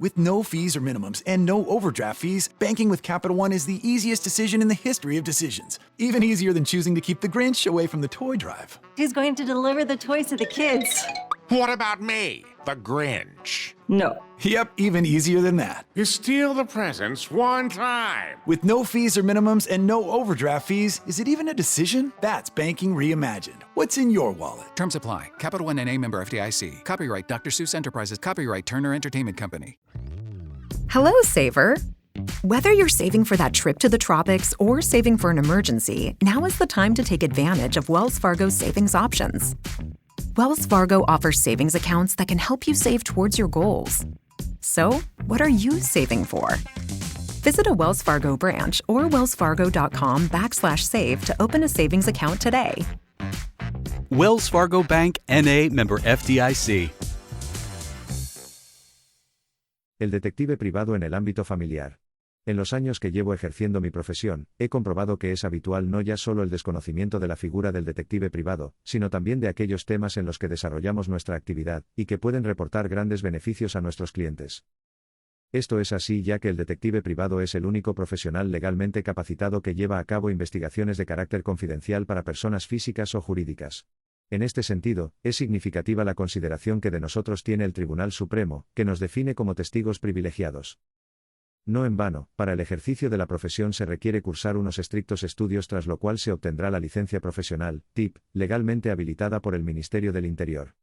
With no fees or minimums and no overdraft fees, banking with Capital One is the easiest decision in the history of decisions. Even easier than choosing to keep the Grinch away from the toy drive. Who's going to deliver the toys to the kids? What about me, the Grinch? No. Yep, even easier than that. You steal the presents one time. With no fees or minimums and no overdraft fees, is it even a decision? That's banking reimagined. What's in your wallet? Terms apply. Capital One NA, member FDIC. Copyright Dr. Seuss Enterprises. Copyright Turner Entertainment Company. Hello, Saver. Whether you're saving for that trip to the tropics or saving for an emergency, now is the time to take advantage of Wells Fargo's savings options. Wells Fargo offers savings accounts that can help you save towards your goals. So, what are you saving for? Visit a Wells Fargo branch or wellsfargo.com/save to open a savings account today. Wells Fargo Bank, N.A., member FDIC. El detective privado en el ámbito familiar. En los años que llevo ejerciendo mi profesión, he comprobado que es habitual no ya solo el desconocimiento de la figura del detective privado, sino también de aquellos temas en los que desarrollamos nuestra actividad, y que pueden reportar grandes beneficios a nuestros clientes. Esto es así ya que el detective privado es el único profesional legalmente capacitado que lleva a cabo investigaciones de carácter confidencial para personas físicas o jurídicas. En este sentido, es significativa la consideración que de nosotros tiene el Tribunal Supremo, que nos define como testigos privilegiados. No en vano, para el ejercicio de la profesión se requiere cursar unos estrictos estudios tras lo cual se obtendrá la licencia profesional, TIP, legalmente habilitada por el Ministerio del Interior.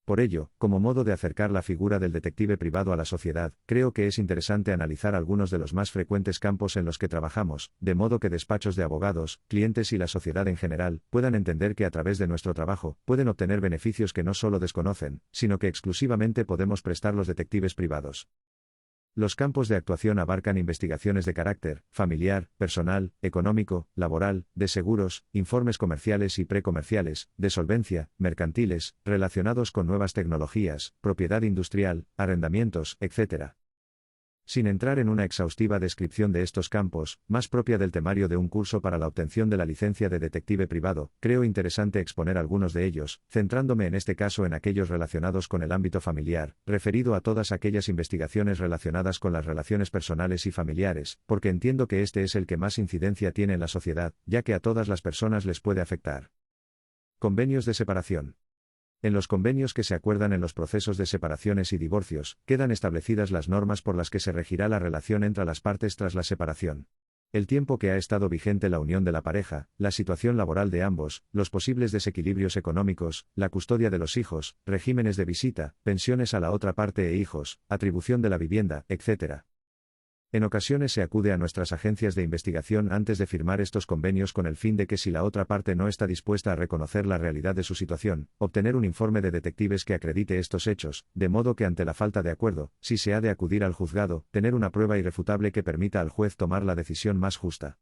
Por ello, como modo de acercar la figura del detective privado a la sociedad, creo que es interesante analizar algunos de los más frecuentes campos en los que trabajamos, de modo que despachos de abogados, clientes y la sociedad en general, puedan entender que a través de nuestro trabajo, pueden obtener beneficios que no solo desconocen, sino que exclusivamente podemos prestar los detectives privados. Los campos de actuación abarcan investigaciones de carácter familiar, personal, económico, laboral, de seguros, informes comerciales y precomerciales, de solvencia, mercantiles, relacionados con nuevas tecnologías, propiedad industrial, arrendamientos, etc. Sin entrar en una exhaustiva descripción de estos campos, más propia del temario de un curso para la obtención de la licencia de detective privado, creo interesante exponer algunos de ellos, centrándome en este caso en aquellos relacionados con el ámbito familiar, referido a todas aquellas investigaciones relacionadas con las relaciones personales y familiares, porque entiendo que este es el que más incidencia tiene en la sociedad, ya que a todas las personas les puede afectar. Convenios de separación. En los convenios que se acuerdan en los procesos de separaciones y divorcios, quedan establecidas las normas por las que se regirá la relación entre las partes tras la separación. El tiempo que ha estado vigente la unión de la pareja, la situación laboral de ambos, los posibles desequilibrios económicos, la custodia de los hijos, regímenes de visita, pensiones a la otra parte e hijos, atribución de la vivienda, etc. En ocasiones se acude a nuestras agencias de investigación antes de firmar estos convenios con el fin de que si la otra parte no está dispuesta a reconocer la realidad de su situación, obtener un informe de detectives que acredite estos hechos, de modo que ante la falta de acuerdo, si se ha de acudir al juzgado, tener una prueba irrefutable que permita al juez tomar la decisión más justa.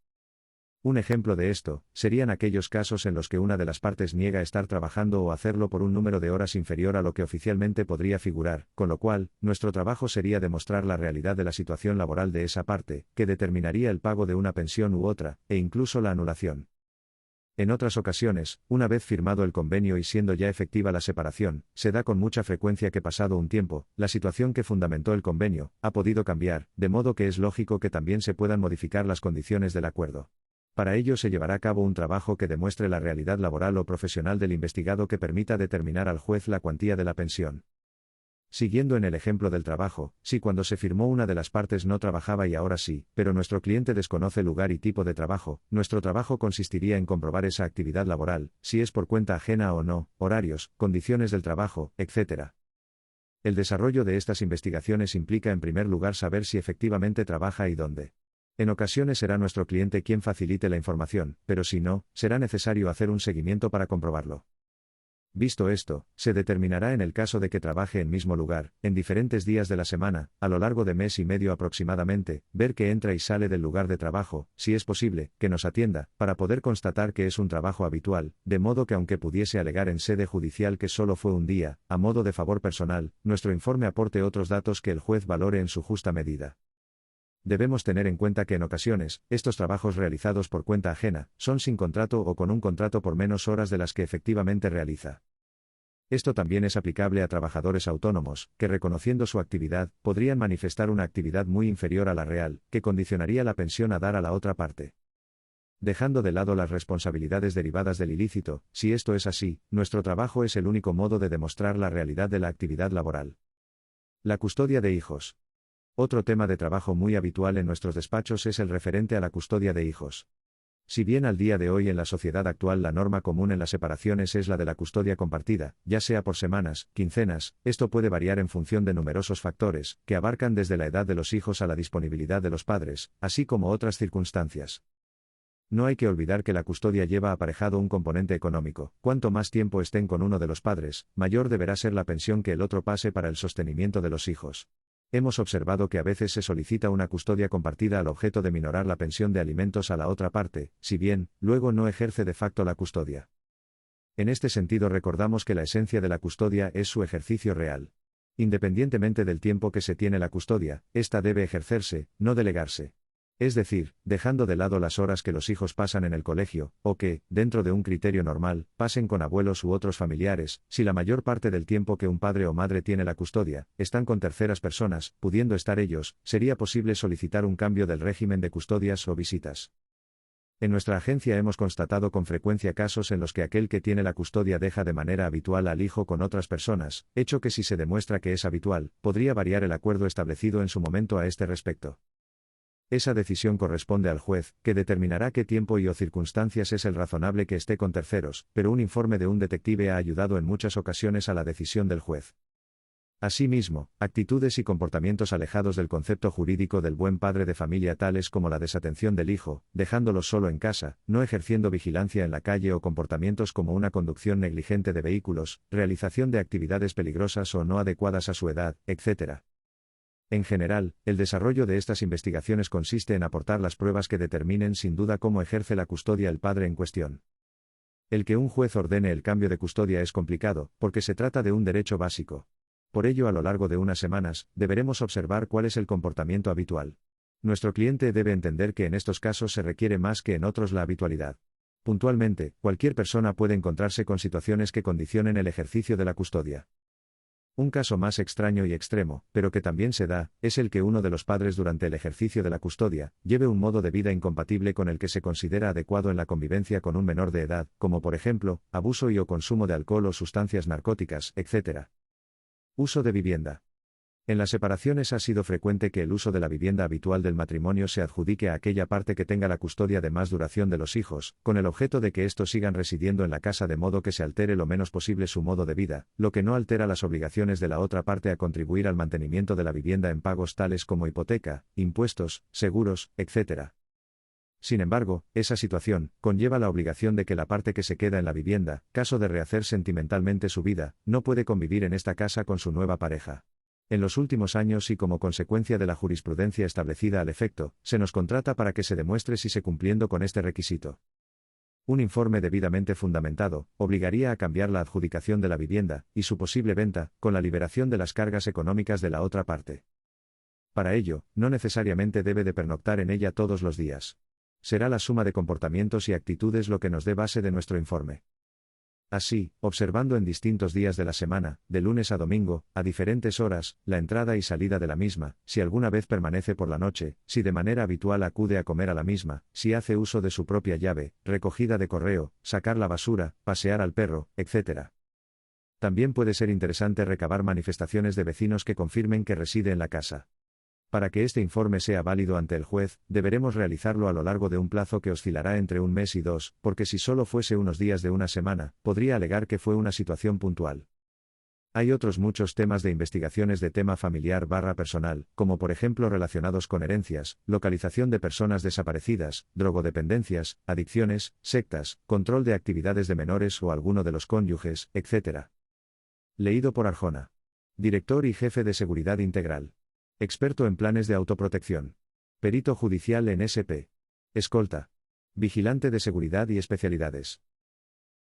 Un ejemplo de esto, serían aquellos casos en los que una de las partes niega estar trabajando o hacerlo por un número de horas inferior a lo que oficialmente podría figurar, con lo cual, nuestro trabajo sería demostrar la realidad de la situación laboral de esa parte, que determinaría el pago de una pensión u otra, e incluso la anulación. En otras ocasiones, una vez firmado el convenio y siendo ya efectiva la separación, se da con mucha frecuencia que pasado un tiempo, la situación que fundamentó el convenio, ha podido cambiar, de modo que es lógico que también se puedan modificar las condiciones del acuerdo. Para ello se llevará a cabo un trabajo que demuestre la realidad laboral o profesional del investigado que permita determinar al juez la cuantía de la pensión. Siguiendo en el ejemplo del trabajo, si cuando se firmó una de las partes no trabajaba y ahora sí, pero nuestro cliente desconoce lugar y tipo de trabajo, nuestro trabajo consistiría en comprobar esa actividad laboral, si es por cuenta ajena o no, horarios, condiciones del trabajo, etc. El desarrollo de estas investigaciones implica en primer lugar saber si efectivamente trabaja y dónde. En ocasiones será nuestro cliente quien facilite la información, pero si no, será necesario hacer un seguimiento para comprobarlo. Visto esto, se determinará en el caso de que trabaje en mismo lugar, en diferentes días de la semana, a lo largo de mes y medio aproximadamente, ver que entra y sale del lugar de trabajo, si es posible, que nos atienda, para poder constatar que es un trabajo habitual, de modo que aunque pudiese alegar en sede judicial que solo fue un día, a modo de favor personal, nuestro informe aporte otros datos que el juez valore en su justa medida. Debemos tener en cuenta que en ocasiones, estos trabajos realizados por cuenta ajena, son sin contrato o con un contrato por menos horas de las que efectivamente realiza. Esto también es aplicable a trabajadores autónomos, que reconociendo su actividad, podrían manifestar una actividad muy inferior a la real, que condicionaría la pensión a dar a la otra parte. Dejando de lado las responsabilidades derivadas del ilícito, si esto es así, nuestro trabajo es el único modo de demostrar la realidad de la actividad laboral. La custodia de hijos. Otro tema de trabajo muy habitual en nuestros despachos es el referente a la custodia de hijos. Si bien al día de hoy en la sociedad actual la norma común en las separaciones es la de la custodia compartida, ya sea por semanas, quincenas, esto puede variar en función de numerosos factores, que abarcan desde la edad de los hijos a la disponibilidad de los padres, así como otras circunstancias. No hay que olvidar que la custodia lleva aparejado un componente económico. Cuanto más tiempo estén con uno de los padres, mayor deberá ser la pensión que el otro pase para el sostenimiento de los hijos. Hemos observado que a veces se solicita una custodia compartida al objeto de minorar la pensión de alimentos a la otra parte, si bien, luego no ejerce de facto la custodia. En este sentido recordamos que la esencia de la custodia es su ejercicio real. Independientemente del tiempo que se tiene la custodia, esta debe ejercerse, no delegarse. Es decir, dejando de lado las horas que los hijos pasan en el colegio, o que, dentro de un criterio normal, pasen con abuelos u otros familiares, si la mayor parte del tiempo que un padre o madre tiene la custodia, están con terceras personas, pudiendo estar ellos, sería posible solicitar un cambio del régimen de custodias o visitas. En nuestra agencia hemos constatado con frecuencia casos en los que aquel que tiene la custodia deja de manera habitual al hijo con otras personas, hecho que si se demuestra que es habitual, podría variar el acuerdo establecido en su momento a este respecto. Esa decisión corresponde al juez, que determinará qué tiempo y o circunstancias es el razonable que esté con terceros, pero un informe de un detective ha ayudado en muchas ocasiones a la decisión del juez. Asimismo, actitudes y comportamientos alejados del concepto jurídico del buen padre de familia tales como la desatención del hijo, dejándolo solo en casa, no ejerciendo vigilancia en la calle o comportamientos como una conducción negligente de vehículos, realización de actividades peligrosas o no adecuadas a su edad, etc. En general, el desarrollo de estas investigaciones consiste en aportar las pruebas que determinen sin duda cómo ejerce la custodia el padre en cuestión. El que un juez ordene el cambio de custodia es complicado, porque se trata de un derecho básico. Por ello, a lo largo de unas semanas, deberemos observar cuál es el comportamiento habitual. Nuestro cliente debe entender que en estos casos se requiere más que en otros la habitualidad. Puntualmente, cualquier persona puede encontrarse con situaciones que condicionen el ejercicio de la custodia. Un caso más extraño y extremo, pero que también se da, es el que uno de los padres durante el ejercicio de la custodia, lleve un modo de vida incompatible con el que se considera adecuado en la convivencia con un menor de edad, como por ejemplo, abuso y o consumo de alcohol o sustancias narcóticas, etc. Uso de vivienda. En las separaciones ha sido frecuente que el uso de la vivienda habitual del matrimonio se adjudique a aquella parte que tenga la custodia de más duración de los hijos, con el objeto de que éstos sigan residiendo en la casa de modo que se altere lo menos posible su modo de vida, lo que no altera las obligaciones de la otra parte a contribuir al mantenimiento de la vivienda en pagos tales como hipoteca, impuestos, seguros, etc. Sin embargo, esa situación conlleva la obligación de que la parte que se queda en la vivienda, caso de rehacer sentimentalmente su vida, no puede convivir en esta casa con su nueva pareja. En los últimos años y como consecuencia de la jurisprudencia establecida al efecto, se nos contrata para que se demuestre si se cumpliendo con este requisito. Un informe debidamente fundamentado obligaría a cambiar la adjudicación de la vivienda y su posible venta, con la liberación de las cargas económicas de la otra parte. Para ello, no necesariamente debe de pernoctar en ella todos los días. Será la suma de comportamientos y actitudes lo que nos dé base de nuestro informe. Así, observando en distintos días de la semana, de lunes a domingo, a diferentes horas, la entrada y salida de la misma, si alguna vez permanece por la noche, si de manera habitual acude a comer a la misma, si hace uso de su propia llave, recogida de correo, sacar la basura, pasear al perro, etc. También puede ser interesante recabar manifestaciones de vecinos que confirmen que reside en la casa. Para que este informe sea válido ante el juez, deberemos realizarlo a lo largo de un plazo que oscilará entre un mes y dos, porque si solo fuese unos días de una semana, podría alegar que fue una situación puntual. Hay otros muchos temas de investigaciones de tema familiar/personal, como por ejemplo relacionados con herencias, localización de personas desaparecidas, drogodependencias, adicciones, sectas, control de actividades de menores o alguno de los cónyuges, etc. Leído por Arjona. Director y jefe de Seguridad Integral. Experto en planes de autoprotección. Perito judicial en SP. Escolta. Vigilante de seguridad y especialidades.